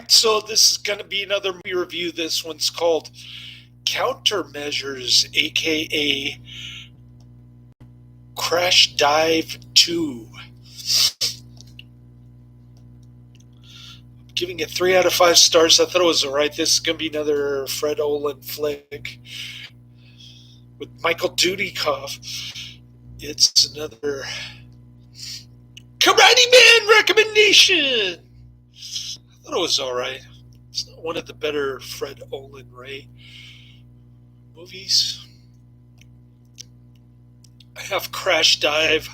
So this is going to be another movie review. This one's called Countermeasures, aka Crash Dive 2. Giving it 3 out of 5 stars. I thought it was alright. This is going to be another Fred Olen flick with Michael Dudikoff. It's another Karate Man recommendation. I thought it was alright. It's not one of the better Fred Olen Ray movies. I have Crash Dive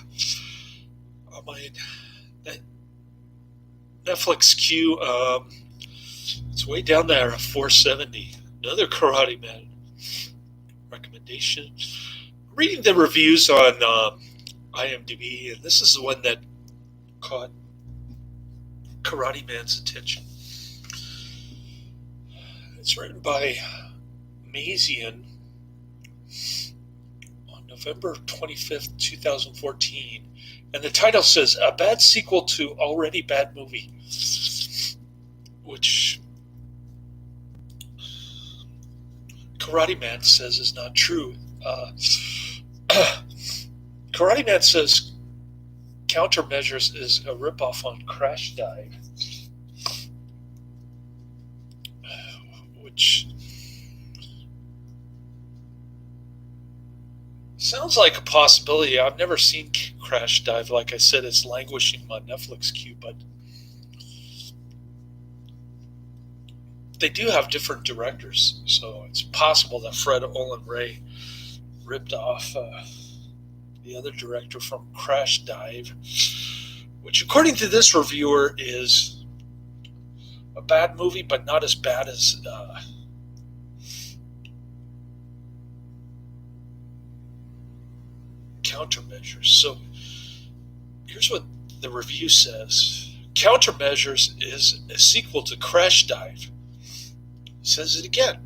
on my Netflix queue. It's way down there at 470. Another Karate Man recommendation. I'm reading the reviews on IMDb, and this is the one that caught Karate Man's attention. It's written by Mazian on November 25th, 2014. And the title says, a bad sequel to already bad movie. Which Karate Man says is not true. Karate Man says Countermeasures is a ripoff on Crash Dive. Which sounds like a possibility. I've never seen Crash Dive. Like I said, it's languishing in my Netflix queue, but they do have different directors, so it's possible that Fred Olen Ray ripped off the other director from Crash Dive, which according to this reviewer is a bad movie, but not as bad as Countermeasures. So here's what the review says. Countermeasures is a sequel to Crash Dive. He says it again.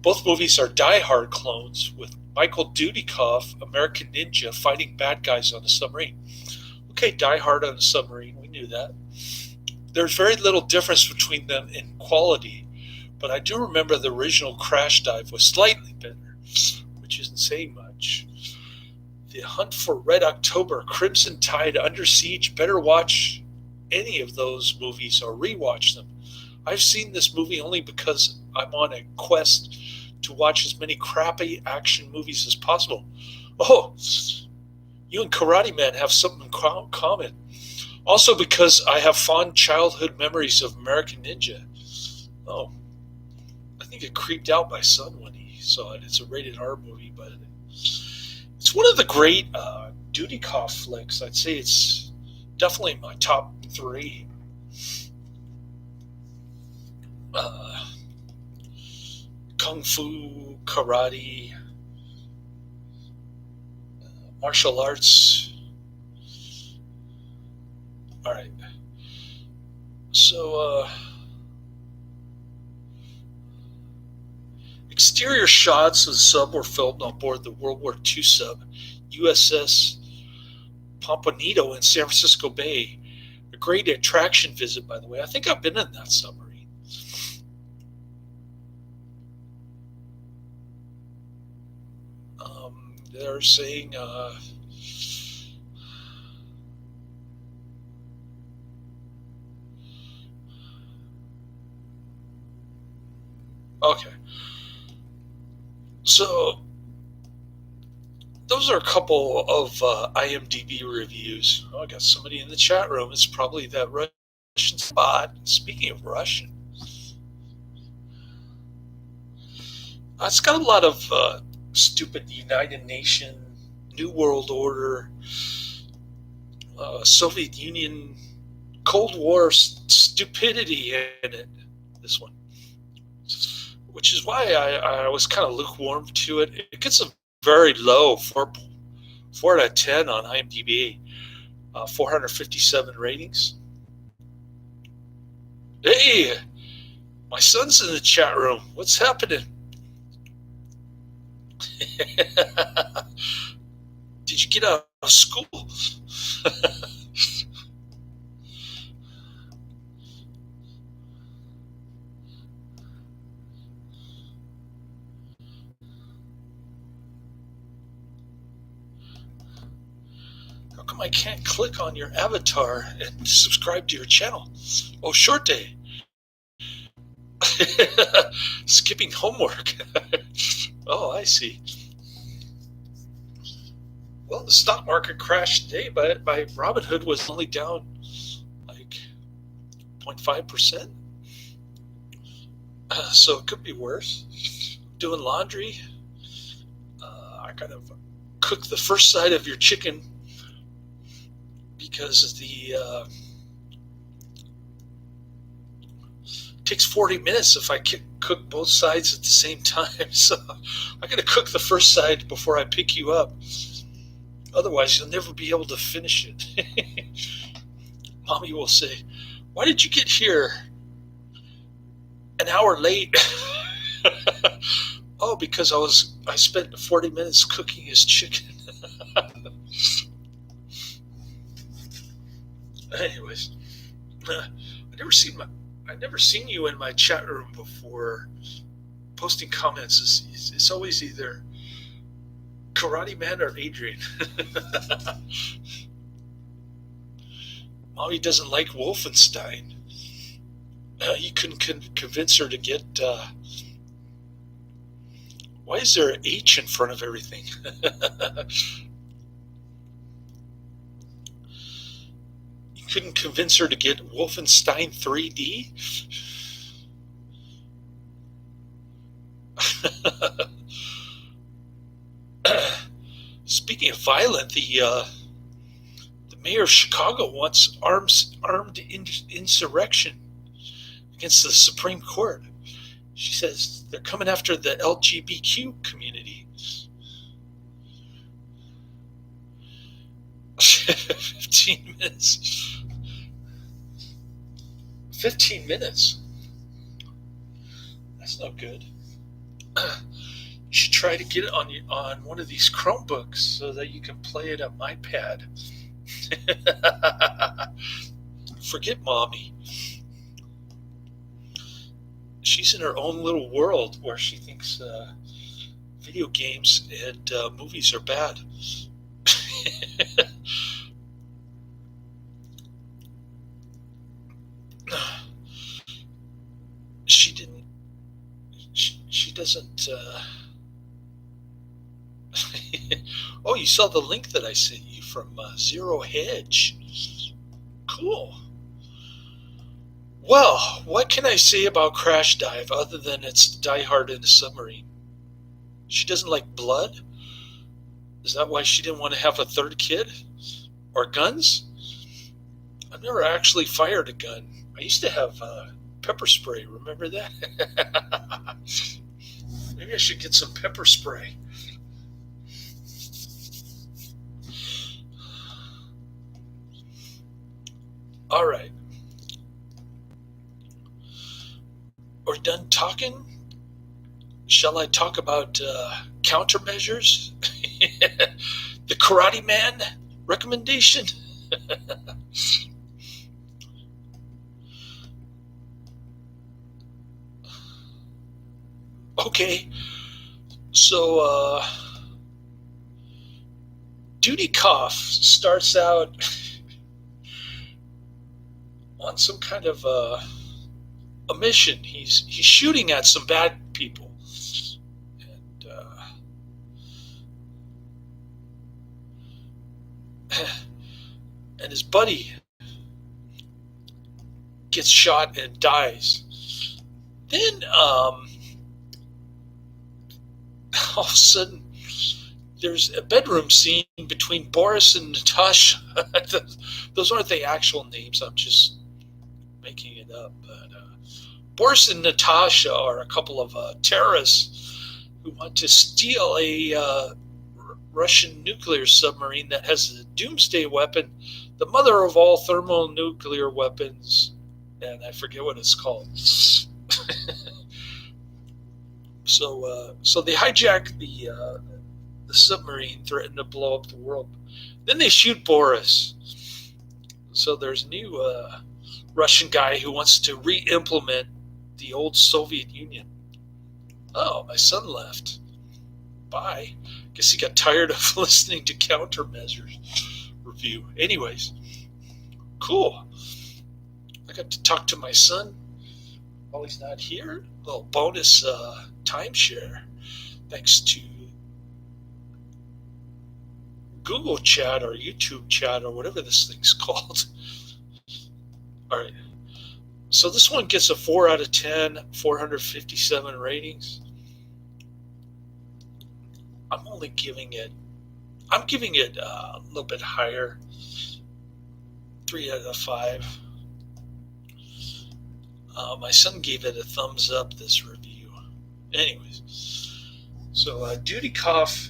Both movies are Die Hard clones with Michael Dudikoff, American Ninja, fighting bad guys on a submarine. Okay, Die Hard on a submarine, we knew that. There's very little difference between them in quality, but I do remember the original Crash Dive was slightly better, which isn't saying much. The Hunt for Red October, Crimson Tide, Under Siege, better watch any of those movies or rewatch them. I've seen this movie only because I'm on a quest to watch as many crappy action movies as possible. Oh, you and Karate Man have something in common. Also because I have fond childhood memories of American Ninja. Oh, I think it creeped out my son when he saw it. It's a rated R movie, but it's one of the great Dudikoff flicks. I'd say it's definitely my top 3. Kung Fu, karate, martial arts. Alright. So, exterior shots of the sub were filmed on board the World War II sub USS Pomponido in San Francisco Bay. A great attraction visit, by the way. I think I've been in that submarine. They're saying okay. So those are a couple of IMDb reviews. Oh, I got somebody in the chat room. It's probably that Russian spot. Speaking of Russian, it's got a lot of stupid United Nations, New World Order, Soviet Union, Cold War stupidity in it. This one, which is why I was kind of lukewarm to it. It gets a very low 4 out of 10 on IMDb, 457 ratings. Hey, my son's in the chat room. What's happening? Did you get out of school? come I can't click on your avatar and subscribe to your channel? Oh, short day. Skipping homework. Oh, I see. Well, the stock market crashed today, but my Robinhood was only down like 0.5%. So it could be worse. Doing laundry. I kind of cook the first side of your chicken because it takes 40 minutes if I cook both sides at the same time. So I got to cook the first side before I pick you up. Otherwise, you'll never be able to finish it. Mommy will say, "Why did you get here an hour late?" Oh, because I spent 40 minutes cooking his chicken. Anyways, I never seen you in my chat room before posting comments. It's always either Karate Man or Adrian. Mommy doesn't like Wolfenstein. You couldn't convince her to get... why is there an H in front of everything? You couldn't convince her to get Wolfenstein 3D? Speaking of violent, the mayor of Chicago wants armed insurrection against the Supreme Court. She says they're coming after the LGBTQ community. 15 minutes. 15 minutes. That's not good. You should try to get it on one of these Chromebooks so that you can play it on my pad. Forget Mommy. She's in her own little world where she thinks video games and movies are bad. She doesn't... Oh, you saw the link that I sent you from Zero Hedge. Cool. Well, what can I say about Crash Dive other than it's Die Hard in a submarine? She doesn't like blood? Is that why she didn't want to have a third kid? Or guns? I've never actually fired a gun. I used to have pepper spray, remember that? Maybe I should get some pepper spray. All right. We're done talking. Shall I talk about countermeasures? The Karate Man recommendation? Okay. So, Dudikoff starts out on some kind of a mission. He's shooting at some bad people, and his buddy gets shot and dies. Then all of a sudden there's a bedroom scene between Boris and Natasha. Those aren't the actual names, I'm just making it up, but Boris and Natasha are a couple of terrorists who want to steal a Russian nuclear submarine that has a doomsday weapon, the mother of all thermonuclear weapons, and I forget what it's called. So they hijack the submarine, threaten to blow up the world. Then they shoot Boris. So there's a new Russian guy who wants to re-implement the old Soviet Union. Oh, my son left. Bye. Guess he got tired of listening to countermeasures. review. Anyways, cool. I got to talk to my son while he's not here. A little bonus timeshare thanks to Google Chat or YouTube Chat or whatever this thing's called. All right. So this one gets a 4 out of 10, 457 ratings. I'm giving it a little bit higher, 3 out of 5. My son gave it a thumbs up, this review. Anyways, so Dudikoff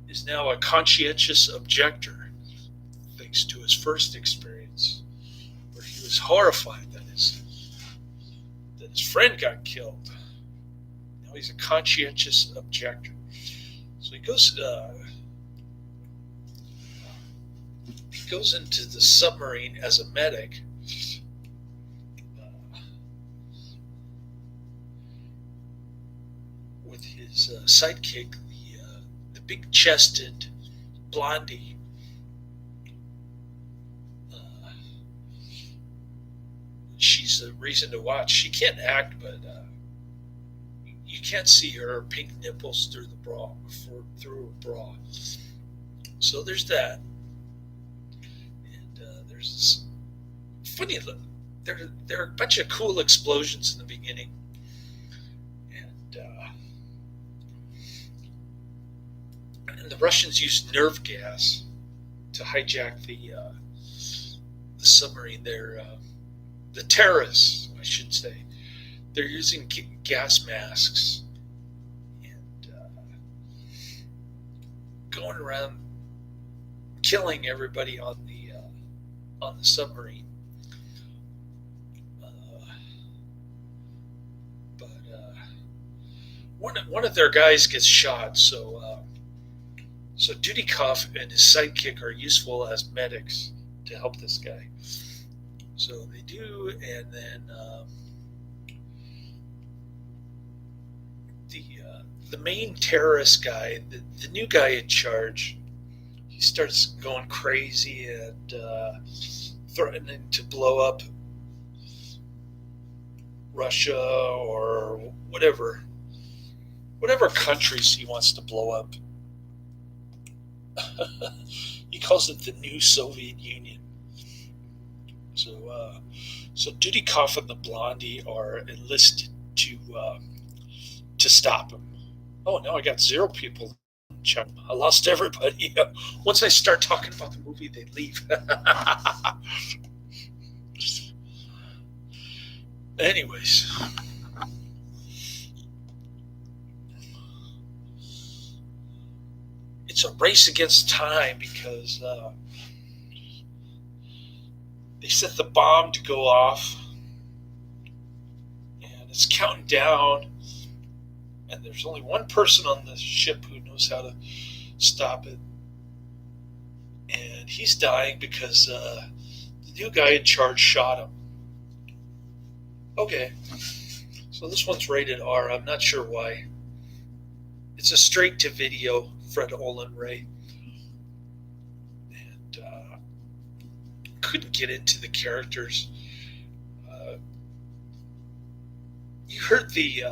is now a conscientious objector, thanks to his first experience, where he was horrified that his friend got killed. Now he's a conscientious objector. So he goes into the submarine as a medic. With his sidekick, the big-chested blondie. She's a reason to watch. She can't act, but you can't see her pink nipples through the bra, through her bra. So there's that. And there's this funny. There are a bunch of cool explosions in the beginning, and the Russians used nerve gas to hijack the submarine. The terrorists, I should say, they're using gas masks and going around killing everybody on the submarine. But one of their guys gets shot, so Dudikoff and his sidekick are useful as medics to help this guy. So they do, and then the main terrorist guy, the new guy in charge, he starts going crazy and threatening to blow up Russia or whatever countries he wants to blow up. He calls it the new Soviet Union. So Dudikoff and the blondie are enlisted to stop him. Oh, now I got 0 people. I lost everybody. Once I start talking about the movie, they leave. Anyways. It's a race against time because they set the bomb to go off and it's counting down, and there's only one person on the ship who knows how to stop it, and he's dying because the new guy in charge shot him. Okay, so this one's rated R. I'm not sure why. It's a straight to video Fred Olen Ray, and couldn't get into the characters. You heard the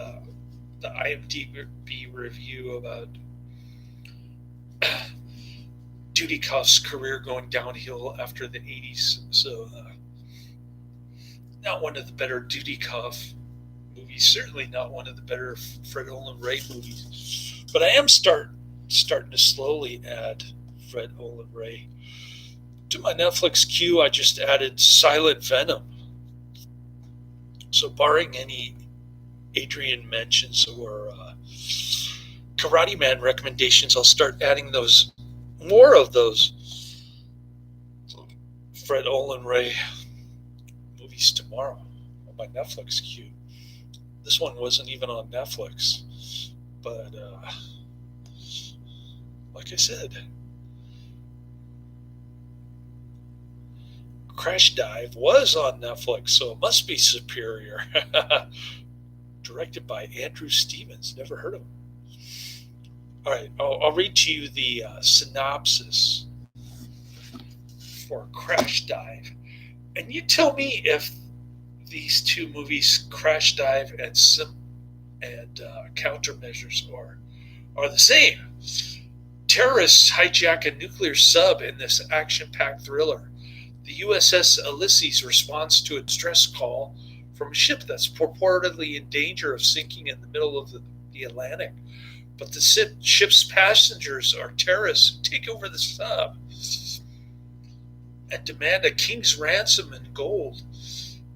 IMDb review about Dudikoff's career going downhill after the 80s, so not one of the better Dudikoff movies, certainly not one of the better Fred Olen Ray movies, but I am starting to slowly add Fred Olen Ray. To my Netflix queue, I just added Silent Venom. So barring any Adrian mentions or Karate Man recommendations, I'll start adding more of those Fred Olen Ray movies tomorrow on my Netflix queue. This one wasn't even on Netflix, but like I said, Crash Dive was on Netflix, so it must be superior. Directed by Andrew Stevens. Never heard of him. All right, I'll read to you the synopsis. for Crash Dive. And you tell me if these two movies, Crash Dive and Countermeasures, are the same. Terrorists hijack a nuclear sub in this action-packed thriller. The USS Ulysses responds to a distress call from a ship that's purportedly in danger of sinking in the middle of the Atlantic. But the ship's passengers are terrorists who take over the sub and demand a king's ransom in gold.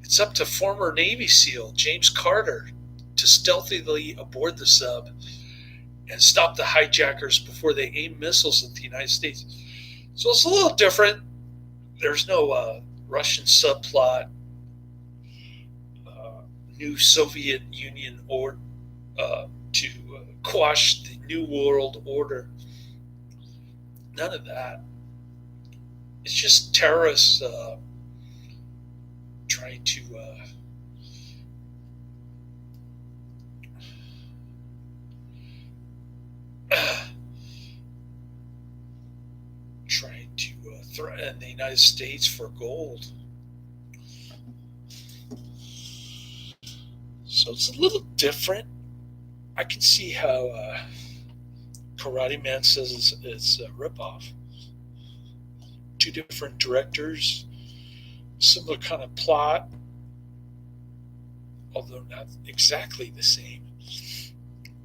It's up to former Navy SEAL James Carter to stealthily aboard the sub and stop the hijackers before they aim missiles at the United States. So it's a little different. There's no Russian subplot, new Soviet Union to quash the New World Order. None of that. It's just terrorists trying to threaten the United States for gold. So it's a little different. I can see how Karate Man says it's a ripoff. Two different directors, similar kind of plot, although not exactly the same.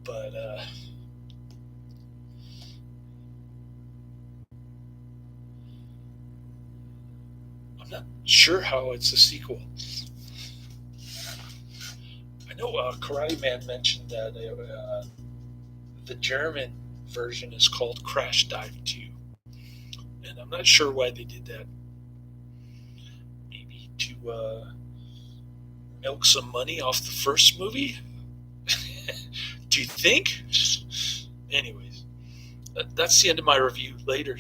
But I'm not sure how it's a sequel. I know Karate Man mentioned that the German version is called Crash Dive 2. And I'm not sure why they did that. Maybe to milk some money off the first movie? Do you think? Anyways, that's the end of my review. Later.